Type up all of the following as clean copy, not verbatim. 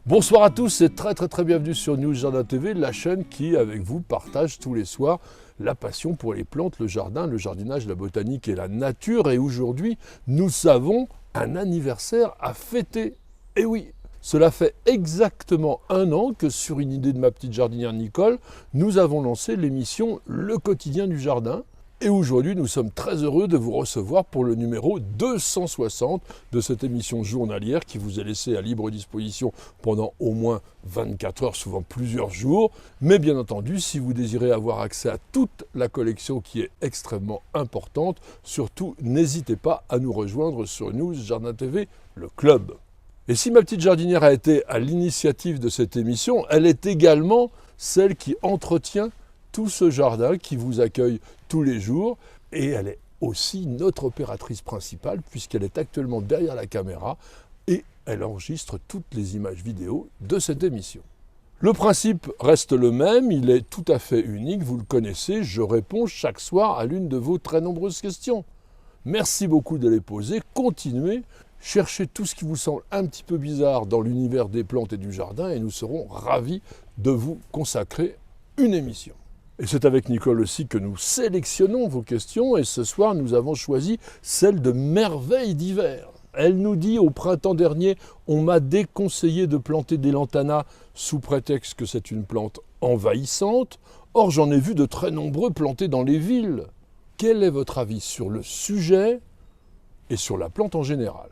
Bonsoir à tous et très bienvenue sur News Jardin TV, la chaîne qui, avec vous, partage tous les soirs la passion pour les plantes, le jardin, le jardinage, la botanique et la nature. Et aujourd'hui, nous avons un anniversaire à fêter. Et oui, cela fait exactement 1 an que, sur une idée de ma petite jardinière Nicole, nous avons lancé l'émission Le Quotidien du Jardin. Et aujourd'hui, nous sommes très heureux de vous recevoir pour le numéro 260 de cette émission journalière qui vous est laissée à libre disposition pendant au moins 24 heures, souvent plusieurs jours. Mais bien entendu, si vous désirez avoir accès à toute la collection qui est extrêmement importante, surtout n'hésitez pas à nous rejoindre sur News Jardin TV, le club. Et si ma petite jardinière a été à l'initiative de cette émission, elle est également celle qui entretient tout ce jardin qui vous accueille tous les jours, et elle est aussi notre opératrice principale puisqu'elle est actuellement derrière la caméra et elle enregistre toutes les images vidéo de cette émission. Le principe reste le même, il est tout à fait unique, vous le connaissez, je réponds chaque soir à l'une de vos très nombreuses questions. Merci beaucoup de les poser, continuez, cherchez tout ce qui vous semble un petit peu bizarre dans l'univers des plantes et du jardin et nous serons ravis de vous consacrer une émission. Et c'est avec Nicole aussi que nous sélectionnons vos questions et ce soir nous avons choisi celle de Merveille d'hiver. Elle nous dit au printemps dernier, on m'a déconseillé de planter des lantanas sous prétexte que c'est une plante envahissante. Or j'en ai vu de très nombreux plantés dans les villes. Quel est votre avis sur le sujet et sur la plante en général?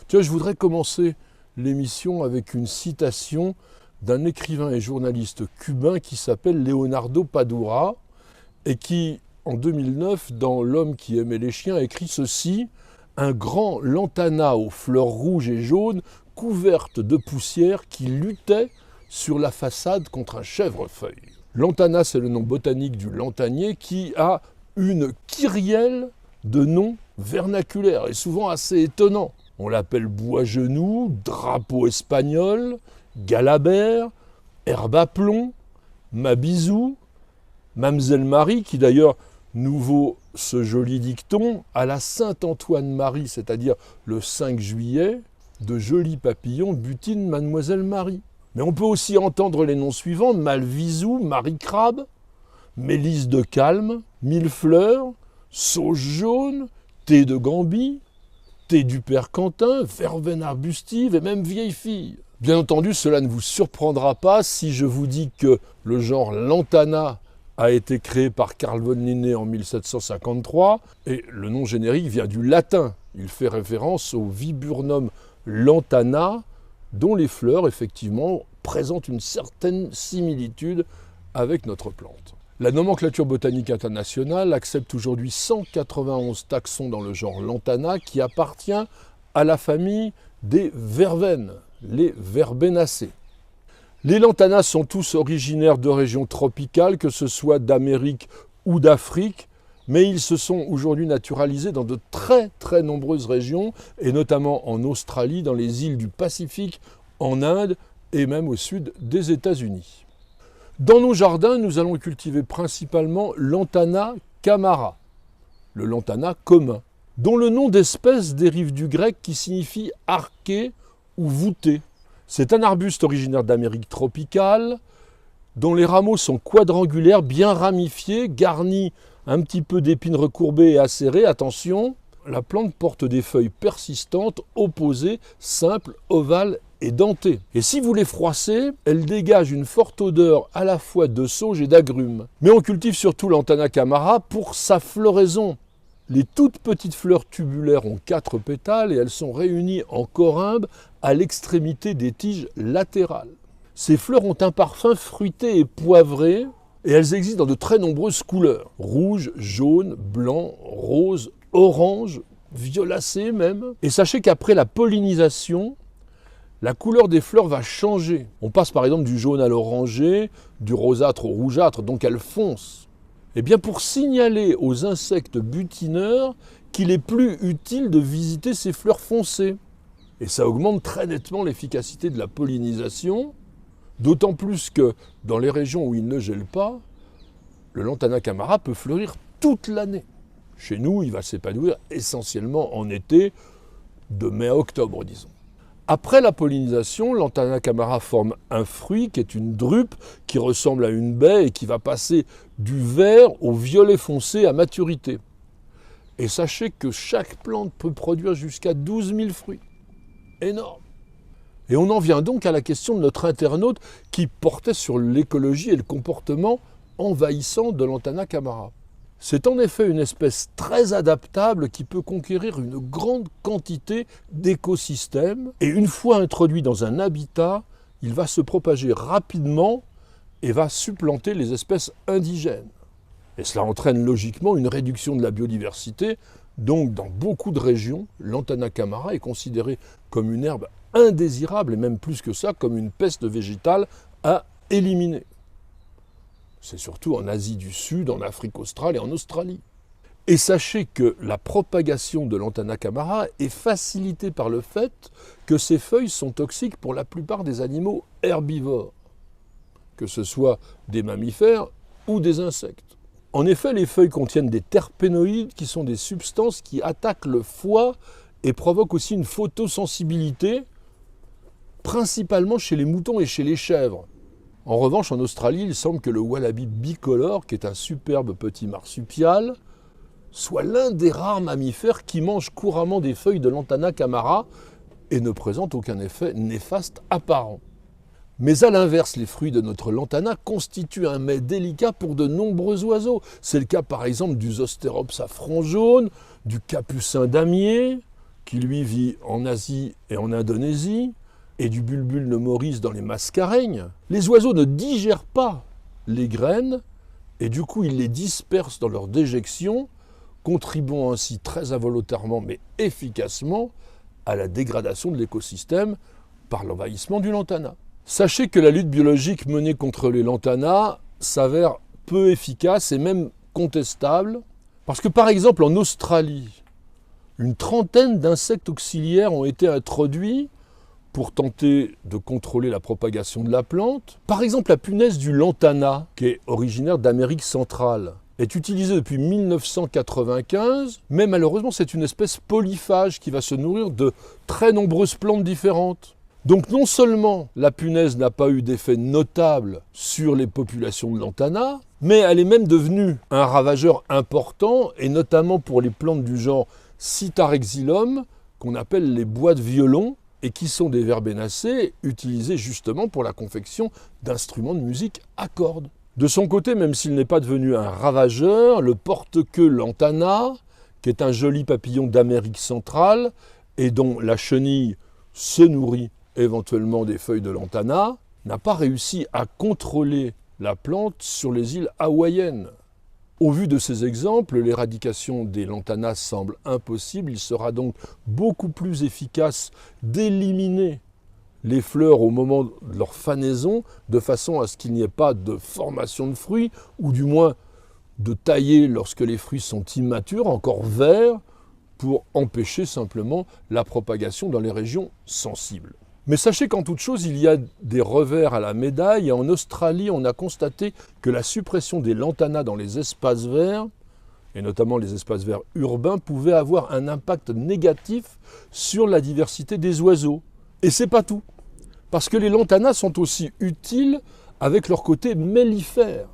Tiens, je voudrais commencer l'émission avec une citation d'un écrivain et journaliste cubain qui s'appelle Leonardo Padura et qui, en 2009, dans L'homme qui aimait les chiens, écrit ceci: « Un grand lantana aux fleurs rouges et jaunes, couverte de poussière, qui luttait sur la façade contre un chèvrefeuille. » Lantana, c'est le nom botanique du lantanier qui a une kyrielle de noms vernaculaires et souvent assez étonnants. On l'appelle bois-genou, drapeau espagnol, galabert, herbe à plomb, mabizou, Mamselle Marie, qui d'ailleurs nous vaut ce joli dicton, à la Saint-Antoine-Marie, c'est-à-dire le 5 juillet, de jolis papillons butinent Mademoiselle Marie. Mais on peut aussi entendre les noms suivants: Malvisou, Marie-Crabe, Mélisse de Calme, Millefleur, Sauge jaune, Thé de Gambie, Thé du Père Quentin, Verveine arbustive et même Vieille fille. Bien entendu, cela ne vous surprendra pas si je vous dis que le genre lantana a été créé par Carl von Linné en 1753 et le nom générique vient du latin. Il fait référence au Viburnum lantana dont les fleurs, effectivement, présentent une certaine similitude avec notre plante. La nomenclature botanique internationale accepte aujourd'hui 191 taxons dans le genre lantana qui appartient à la famille des verveines, les verbenacées. Les lantanas sont tous originaires de régions tropicales, que ce soit d'Amérique ou d'Afrique, mais ils se sont aujourd'hui naturalisés dans de très nombreuses régions, et notamment en Australie, dans les îles du Pacifique, en Inde et même au sud des États-Unis. Dans nos jardins, nous allons cultiver principalement Lantana camara, le lantana commun, dont le nom d'espèce dérive du grec qui signifie arqué ou voûté. C'est un arbuste originaire d'Amérique tropicale, dont les rameaux sont quadrangulaires, bien ramifiés, garnis un petit peu d'épines recourbées et acérées. Attention, la plante porte des feuilles persistantes, opposées, simples, ovales et dentées. Et si vous les froissez, elles dégagent une forte odeur à la fois de sauge et d'agrumes. Mais on cultive surtout Lantana camara pour sa floraison. Les toutes petites fleurs tubulaires ont 4 pétales et elles sont réunies en corymbes à l'extrémité des tiges latérales. Ces fleurs ont un parfum fruité et poivré et elles existent dans de très nombreuses couleurs: rouge, jaune, blanc, rose, orange, violacé même. Et sachez qu'après la pollinisation, la couleur des fleurs va changer. On passe par exemple du jaune à l'orangé, du rosâtre au rougeâtre, donc elles foncent. Eh bien, pour signaler aux insectes butineurs qu'il est plus utile de visiter ces fleurs foncées. Et ça augmente très nettement l'efficacité de la pollinisation, d'autant plus que dans les régions où il ne gèle pas, le lantana camara peut fleurir toute l'année. Chez nous, il va s'épanouir essentiellement en été, de mai à octobre, disons. Après la pollinisation, Lantana camara forme un fruit qui est une drupe qui ressemble à une baie et qui va passer du vert au violet foncé à maturité. Et sachez que chaque plante peut produire jusqu'à 12 000 fruits. Énorme. Et on en vient donc à la question de notre internaute qui portait sur l'écologie et le comportement envahissant de Lantana camara. C'est en effet une espèce très adaptable qui peut conquérir une grande quantité d'écosystèmes et une fois introduit dans un habitat, il va se propager rapidement et va supplanter les espèces indigènes. Et cela entraîne logiquement une réduction de la biodiversité, donc dans beaucoup de régions, Lantana camara est considérée comme une herbe indésirable et même plus que ça, comme une peste végétale à éliminer. C'est surtout en Asie du Sud, en Afrique australe et en Australie. Et sachez que la propagation de Lantana camara est facilitée par le fait que ces feuilles sont toxiques pour la plupart des animaux herbivores, que ce soit des mammifères ou des insectes. En effet, les feuilles contiennent des terpénoïdes qui sont des substances qui attaquent le foie et provoquent aussi une photosensibilité, principalement chez les moutons et chez les chèvres. En revanche, en Australie, il semble que le wallaby bicolore, qui est un superbe petit marsupial, soit l'un des rares mammifères qui mange couramment des feuilles de Lantana camara et ne présente aucun effet néfaste apparent. Mais à l'inverse, les fruits de notre lantana constituent un mets délicat pour de nombreux oiseaux. C'est le cas par exemple du Zostérops à front jaune, du capucin damier, qui lui vit en Asie et en Indonésie, et du bulbule de Maurice dans les mascareignes. Les oiseaux ne digèrent pas les graines et du coup ils les dispersent dans leur déjection, contribuant ainsi très involontairement mais efficacement à la dégradation de l'écosystème par l'envahissement du lantana. Sachez que la lutte biologique menée contre les lantanas s'avère peu efficace et même contestable, parce que par exemple en Australie, une trentaine d'insectes auxiliaires ont été introduits pour tenter de contrôler la propagation de la plante. Par exemple, la punaise du lantana, qui est originaire d'Amérique centrale, est utilisée depuis 1995, mais malheureusement c'est une espèce polyphage qui va se nourrir de très nombreuses plantes différentes. Donc non seulement la punaise n'a pas eu d'effet notable sur les populations de lantana, mais elle est même devenue un ravageur important, et notamment pour les plantes du genre Citarexilum, qu'on appelle les bois de violon, et qui sont des verbénacées utilisées justement pour la confection d'instruments de musique à cordes. De son côté, même s'il n'est pas devenu un ravageur, le porte-queue lantana, qui est un joli papillon d'Amérique centrale et dont la chenille se nourrit éventuellement des feuilles de lantana, n'a pas réussi à contrôler la plante sur les îles hawaïennes. Au vu de ces exemples, l'éradication des lantanas semble impossible. Il sera donc beaucoup plus efficace d'éliminer les fleurs au moment de leur fanaison, de façon à ce qu'il n'y ait pas de formation de fruits, ou du moins de tailler lorsque les fruits sont immatures, encore verts, pour empêcher simplement la propagation dans les régions sensibles. Mais sachez qu'en toute chose, il y a des revers à la médaille. Et en Australie, on a constaté que la suppression des lantanas dans les espaces verts, et notamment les espaces verts urbains, pouvait avoir un impact négatif sur la diversité des oiseaux. Et c'est pas tout, parce que les lantanas sont aussi utiles avec leur côté mellifère.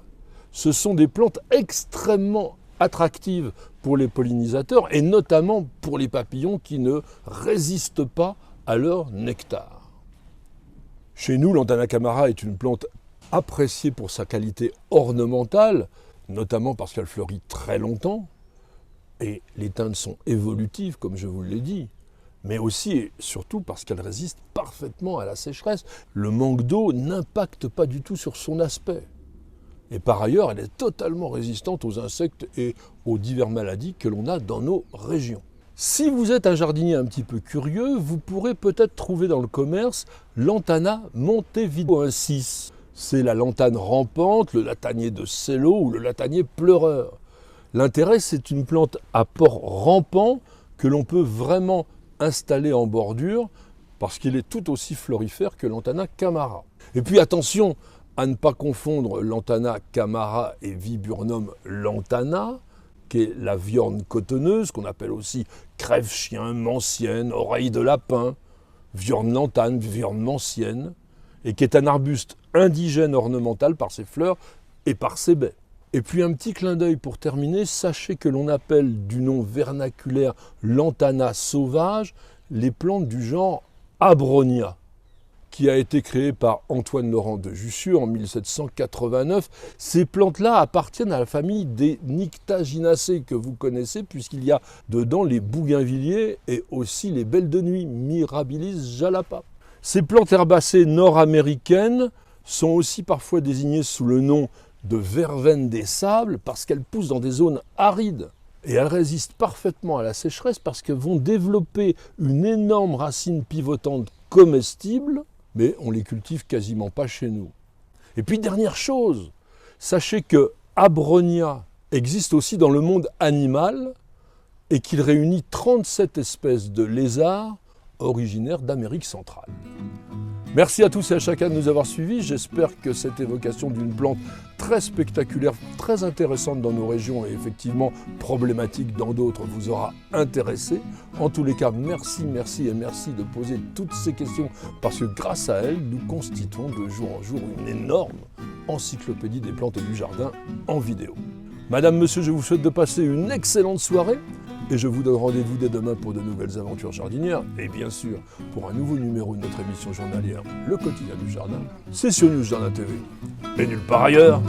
Ce sont des plantes extrêmement attractives pour les pollinisateurs, et notamment pour les papillons qui ne résistent pas à leur nectar. Chez nous, Lantana camara est une plante appréciée pour sa qualité ornementale, notamment parce qu'elle fleurit très longtemps, et les teintes sont évolutives, comme je vous l'ai dit, mais aussi et surtout parce qu'elle résiste parfaitement à la sécheresse. Le manque d'eau n'impacte pas du tout sur son aspect. Et par ailleurs, elle est totalement résistante aux insectes et aux diverses maladies que l'on a dans nos régions. Si vous êtes un jardinier un petit peu curieux, vous pourrez peut-être trouver dans le commerce Lantana montevideoensis. C'est la lantane rampante, le latanier de Cello ou le latanier pleureur. L'intérêt, c'est une plante à port rampant que l'on peut vraiment installer en bordure parce qu'il est tout aussi florifère que Lantana camara. Et puis attention à ne pas confondre Lantana camara et Viburnum lantana, qui est la viorne cotonneuse, qu'on appelle aussi crève-chien, mancienne, oreille de lapin. viande lantane, viande mancienne, et qui est un arbuste indigène ornemental par ses fleurs et par ses baies. Et puis un petit clin d'œil pour terminer, sachez que l'on appelle du nom vernaculaire lantana sauvage les plantes du genre Abronia, qui a été créé par Antoine Laurent de Jussieu en 1789. Ces plantes-là appartiennent à la famille des Nyctaginacées que vous connaissez, puisqu'il y a dedans les bougainvilliers et aussi les belles de nuit, Mirabilis jalapa. Ces plantes herbacées nord-américaines sont aussi parfois désignées sous le nom de verveine des sables parce qu'elles poussent dans des zones arides. Et elles résistent parfaitement à la sécheresse parce qu'elles vont développer une énorme racine pivotante comestible, mais on les cultive quasiment pas chez nous. Et puis dernière chose, sachez que Abronia existe aussi dans le monde animal et qu'il réunit 37 espèces de lézards originaires d'Amérique centrale. Merci à tous et à chacun de nous avoir suivis. J'espère que cette évocation d'une plante très spectaculaire, très intéressante dans nos régions et effectivement problématique dans d'autres vous aura intéressé. En tous les cas, merci de poser toutes ces questions parce que grâce à elles, nous constituons de jour en jour une énorme encyclopédie des plantes et du jardin en vidéo. Madame, monsieur, je vous souhaite de passer une excellente soirée. Et je vous donne rendez-vous dès demain pour de nouvelles aventures jardinières. Et bien sûr, pour un nouveau numéro de notre émission journalière, Le Quotidien du Jardin. C'est sur News Jardin TV. Et nulle part ailleurs.